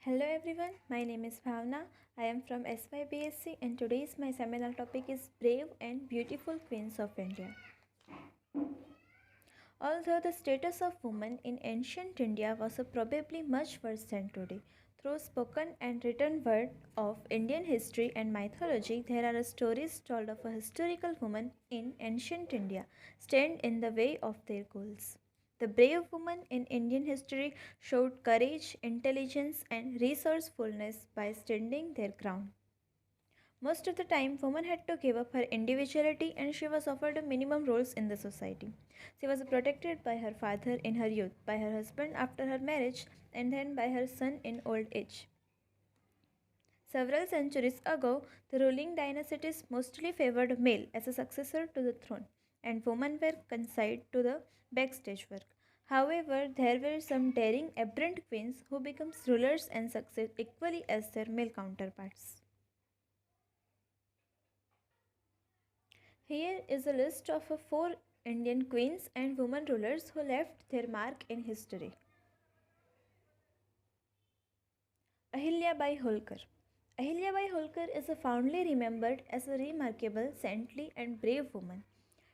Hello everyone, my name is Bhavna. I am from SYBSC and today's my seminar topic is Brave and Beautiful Queens of India. Although the status of women in ancient India was probably much worse than today, through spoken and written word of Indian history and mythology, there are stories told of a historical woman in ancient India stand in the way of their goals. The brave woman in Indian history showed courage, intelligence, and resourcefulness by standing their ground. Most of the time, woman had to give up her individuality and she was offered minimum roles in the society. She was protected by her father in her youth, by her husband after her marriage, and then by her son in old age. Several centuries ago, the ruling dynasties mostly favored male as a successor to the throne, and women were consigned to the backstage work. However, there were some daring, aberrant queens who became rulers and succeed equally as their male counterparts. Here is a list of four Indian queens and women rulers who left their mark in history. Ahilyabai Holkar. Ahilyabai Holkar is fondly remembered as a remarkable, saintly, and brave woman.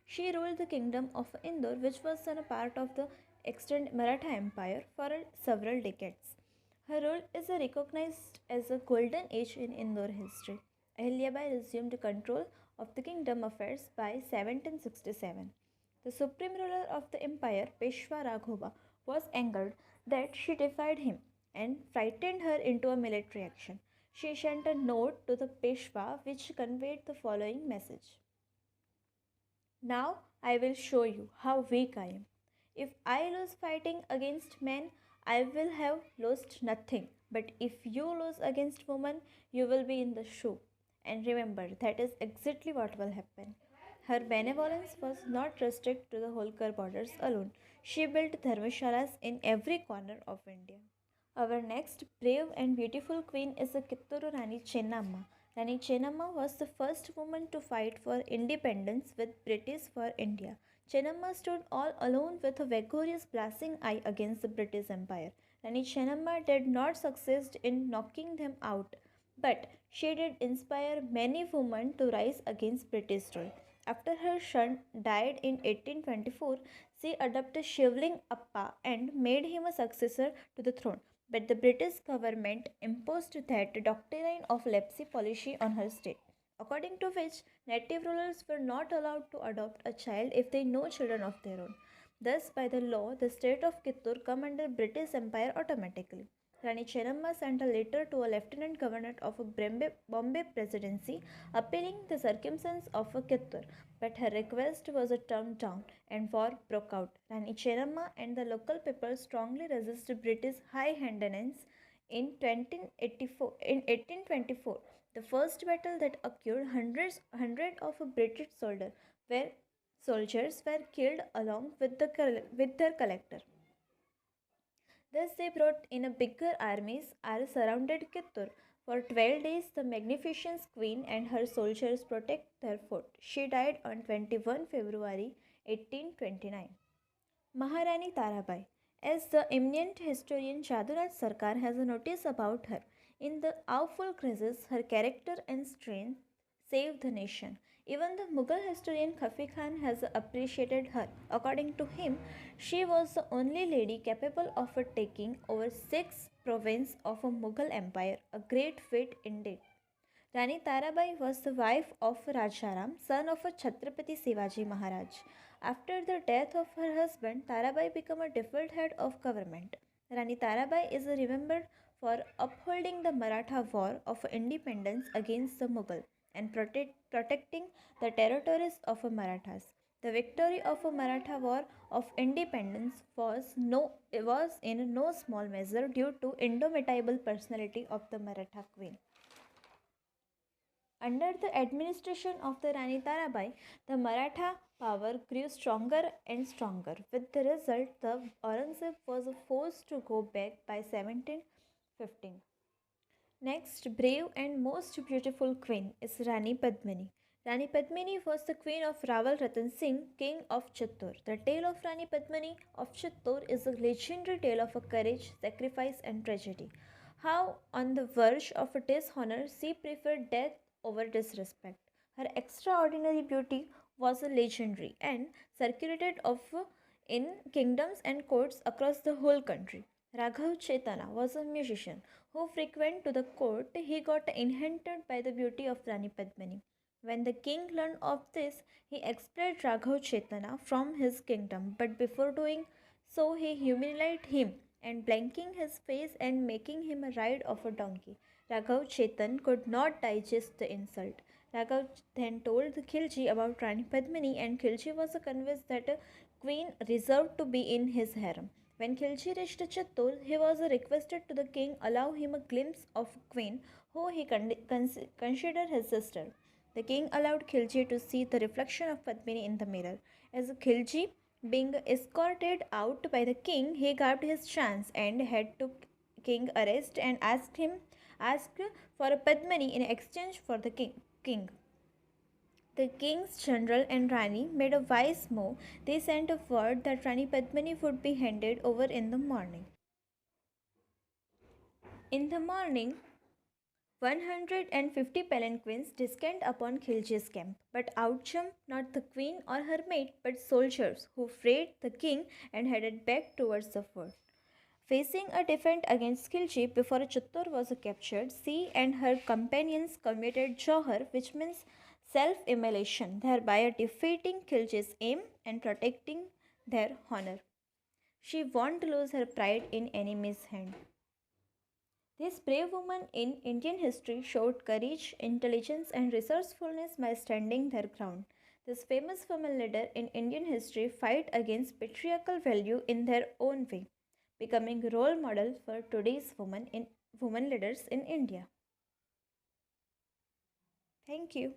She ruled the kingdom of Indore, which was a part of the extant Maratha Empire, for several decades. Her rule is recognized as a golden age in Indore history. Ahilyabai resumed control of the kingdom affairs by 1767. The supreme ruler of the empire, Peshwa Raghoba, was angered that she defied him and frightened her into a military action. She sent a note to the Peshwa which conveyed the following message: Now I will show you how weak I am. If I lose fighting against men, I will have lost nothing. But if you lose against women, you will be in the shoe. And remember, that is exactly what will happen. Her benevolence was not restricted to the Holkar borders alone. She built dharmashalas in every corner of India. Our next brave and beautiful queen is the Kitturu Rani Chennamma. Rani Chennamma was the first woman to fight for independence with British for India. Chennamma stood all alone with a vigorous blasting eye against the British Empire. Rani Chennamma did not succeed in knocking them out, but she did inspire many women to rise against British rule. After her son died in 1824, she adopted Shivling Appa and made him a successor to the throne. But the British government imposed that doctrine of leprosy policy on her state, according to which native rulers were not allowed to adopt a child if they no children of their own. Thus, by the law, the state of Kittur come under British Empire automatically. Rani Chennamma sent a letter to a lieutenant governor of a Bombay Presidency appealing the circumstance of a Kittur, but her request was turned down and war broke out. Rani Chennamma and the local people strongly resisted British high-handedness in 1824. The first battle that occurred, hundreds of British soldiers were killed along with with their collector. Thus, they brought in a bigger armies and surrounded Kittur. For 12 days, the magnificent queen and her soldiers protect their fort. She died on 21 February 1829. Maharani Tarabai. As the eminent historian Jaduraj Sarkar has a notice about her, in the awful crisis, her character and strength saved the nation. Even the Mughal historian Khafi Khan has appreciated her. According to him, she was the only lady capable of taking over six provinces of a Mughal empire, a great feat indeed. Rani Tarabai was the wife of Rajaram, son of a Chhatrapati Shivaji Maharaj. After the death of her husband, Tarabai became a default head of government. Rani Tarabai is remembered for upholding the Maratha War of Independence against the Mughal and protecting the territories of Marathas. The victory of a Maratha War of Independence was in no small measure due to indomitable personality of the Maratha queen. Under the administration of the Rani Tarabai, the Maratha power grew stronger and stronger. With the result, the Aurangzeb was forced to go back by 1715. Next, brave and most beautiful queen is Rani Padmini. Rani Padmini was the queen of Raval Ratan Singh, king of Chittor. The tale of Rani Padmini of Chittor is a legendary tale of courage, sacrifice, and tragedy. how, on the verge of a dishonor, she preferred death over disrespect. Her extraordinary beauty was a legendary and circulated of in kingdoms and courts across the whole country. Raghav Chetana was a musician who frequent to the court. He got enchanted by the beauty of Rani Padmini. When the king learned of this, he expelled Raghav Chetana from his kingdom, but before doing so, he humiliated him and blanking his face and making him a ride of a donkey. Raghav Chetan could not digest the insult. Raghav then told Khilji about Rani Padmini, and Khilji was convinced that a queen reserved to be in his harem. When Khilji reached Chittor, he was requested to the king allow him a glimpse of queen who he considered his sister. The king allowed Khilji to see the reflection of Padmini in the mirror. As Khilji being escorted out by the king, he grabbed his chance and had to king arrest and asked for a Padmini in exchange for the king. The king's general and Rani made a wise move. They sent a word that Rani Padmini would be handed over in the morning. In the morning, 150 palanquins descend upon Khilji's camp, but outjumped not the queen or her maid, but soldiers who freed the king and headed back towards the fort. Facing a defeat against Khilji before Chittor was captured, she and her companions committed Johar, which means self-immolation, thereby defeating Khilji's aim and protecting their honor. She won't lose her pride in enemy's hand. This brave woman in Indian history showed courage, intelligence, and resourcefulness by standing their ground. This famous woman leader in Indian history fight against patriarchal value in their own way, becoming a role model for today's women leaders in India. Thank you.